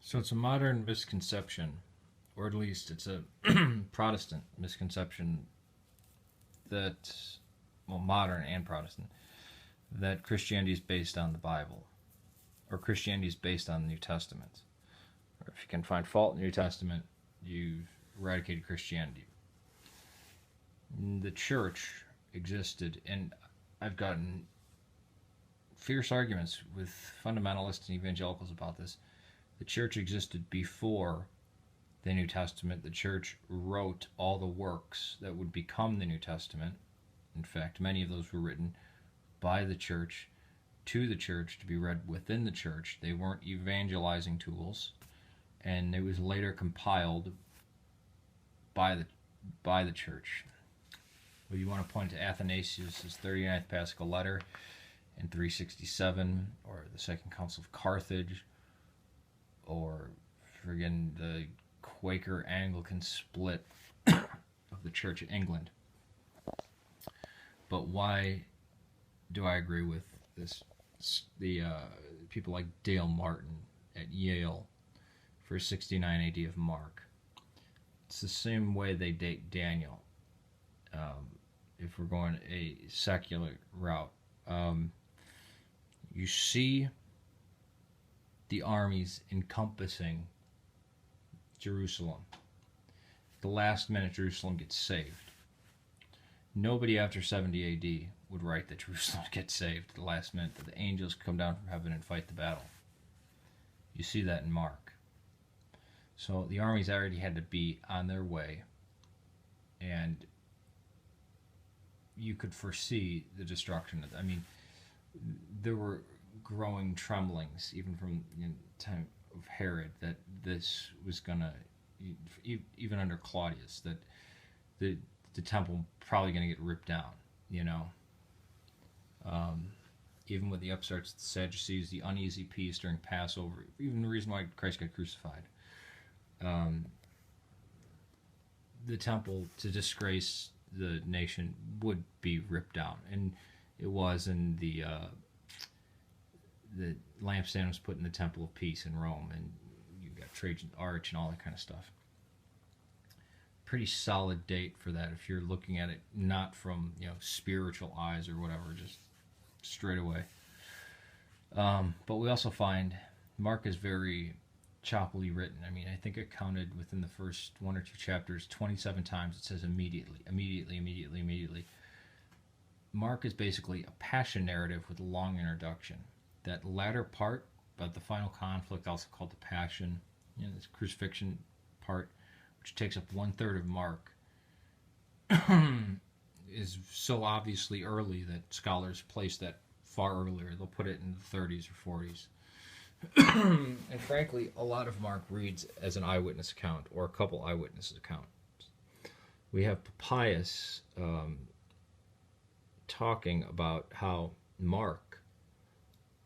So it's a modern misconception, or at least it's a Protestant misconception that, well, modern and Protestant, that Christianity is based on the Bible, or Christianity is based on the New Testament. Or if you can find fault in the New Testament, you've eradicated Christianity. The church existed, and I've gotten fierce arguments with fundamentalists and evangelicals about this. The church existed before the New Testament. The church wrote all the works that would become the New Testament. In fact, many of those were written by the church to the church to be read within the church. They weren't evangelizing tools, and it was later compiled by the church. Well, you want to point to Athanasius' 39th Paschal Letter in 367, or the Second Council of Carthage, or friggin' the Quaker Anglican split of the Church of England. But why do I agree with this? The people like Dale Martin at Yale for 69 AD of Mark. It's the same way they date Daniel. If we're going a secular route, you see the armies encompassing Jerusalem. The last minute Jerusalem gets saved. Nobody after 70 AD would write that Jerusalem gets saved at the last minute, that the angels come down from heaven and fight the battle. You see that in Mark. So the armies already had to be on their way, and you could foresee the destruction. I mean, there were growing tremblings, even from the time of Herod, that this was gonna, even under Claudius, that the temple probably gonna get ripped down. You know, even with the upstarts, the Sadducees, the uneasy peace during Passover, even the reason why Christ got crucified. The temple, to disgrace the nation, would be ripped down, and it was. In the lampstand was put in the Temple of Peace in Rome, and you got Trajan's Arch and all that kind of stuff. Pretty solid date for that if you're looking at it not from spiritual eyes or whatever, just straight away. But we also find Mark is very choppily written. I mean, I think it counted within the first one or two chapters 27 times it says immediately, immediately, immediately, immediately. Mark is basically a passion narrative with a long introduction. That latter part, about the final conflict, also called the passion, this crucifixion part, which takes up 1/3 of Mark, is so obviously early that scholars place that far earlier. They'll put it in the 30s or 40s. And frankly, a lot of Mark reads as an eyewitness account, or a couple eyewitness accounts. We have Papias talking about how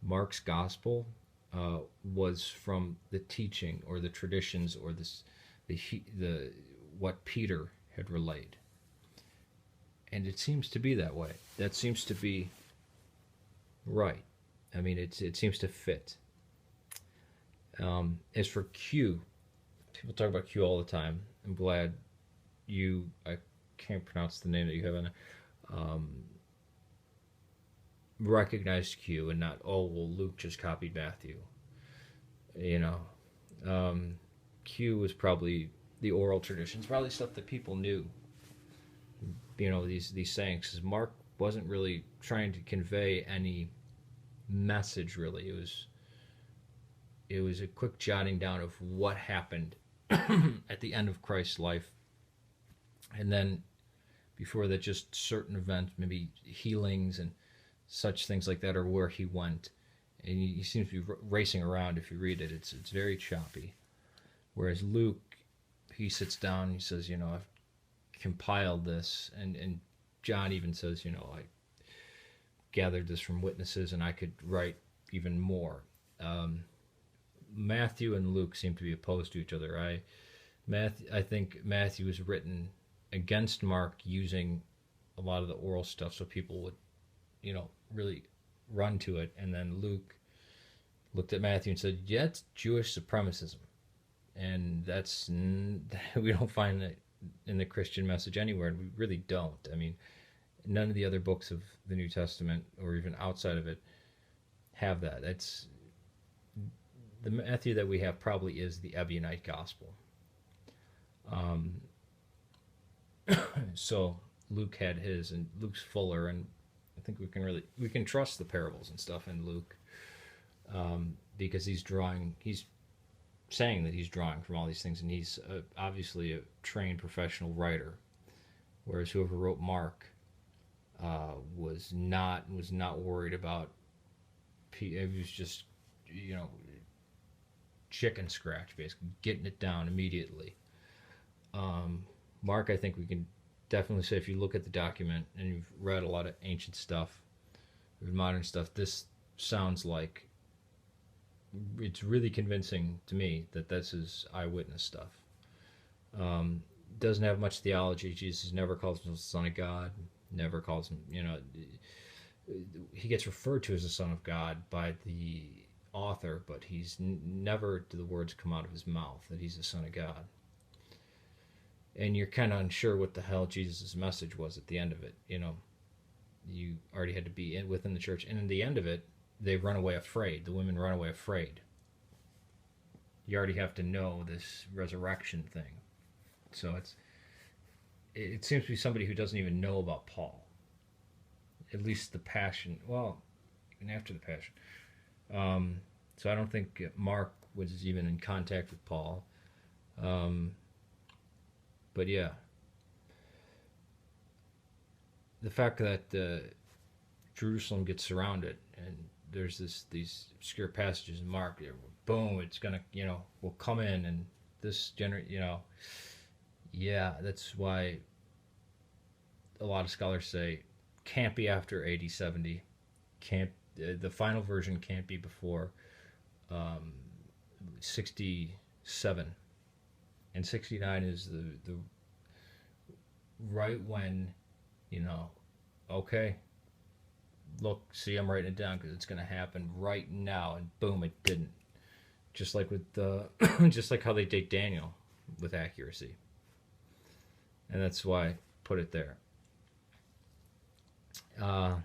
Mark's gospel was from the teaching or the traditions or the what Peter had relayed, and it seems to be that way. That seems to be right. I mean, it seems to fit. As for Q, people talk about Q all the time. I'm glad I can't pronounce the name that you have in it, recognized Q and not, oh, well, Luke just copied Matthew. Q was probably the oral traditions, probably stuff that people knew. These sayings, because Mark wasn't really trying to convey any message, really. It was a quick jotting down of what happened at the end of Christ's life. And then before that, just certain events, maybe healings and such things like that, or where he went. And he seems to be racing around. If you read it, it's very choppy. Whereas Luke, he sits down and he says, I've compiled this. And John even says, I gathered this from witnesses and I could write even more. Matthew and Luke seem to be opposed to each other. I think Matthew is written against Mark, using a lot of the oral stuff so people would, really run to it. And then Luke looked at Matthew and said, yeah, it's Jewish supremacism. and we don't find that in the Christian message anywhere. We really don't. I mean, none of the other books of the New Testament, or even outside of it, have that. That's the Matthew that we have probably is the Ebionite gospel. So Luke had his, and Luke's fuller, and I think we can trust the parables and stuff in Luke, because he's saying that he's drawing from all these things, and he's obviously a trained professional writer, whereas whoever wrote Mark was not worried about. It was just, chicken scratch, basically getting it down immediately. Mark, I think we can definitely say, if you look at the document and you've read a lot of ancient stuff, modern stuff, this sounds like it's really convincing to me that this is eyewitness stuff. Doesn't have much theology. Jesus never calls himself the Son of God. Never calls him, he gets referred to as the Son of God by the author, but he's never do the words come out of his mouth that he's the Son of God. And you're kind of unsure what the hell Jesus' message was at the end of it. You already had to be within the church, and in the end of it, they run away afraid. The women run away afraid. You already have to know this resurrection thing. So it seems to be somebody who doesn't even know about Paul. At least the Passion. Well, even after the Passion. So I don't think Mark was even in contact with Paul. But yeah. The fact that Jerusalem gets surrounded, and there's these obscure passages in Mark, boom, it's gonna, will come in, and this yeah, that's why a lot of scholars say can't be after AD 70, the final version can't be before 67, and 69 is the right when, okay, look, see, I'm writing it down because it's going to happen right now, and boom, it didn't. Just like with just like how they date Daniel with accuracy, and that's why I put it there. That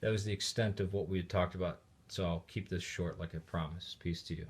was the extent of what we had talked about, so I'll keep this short like I promised. Peace to you.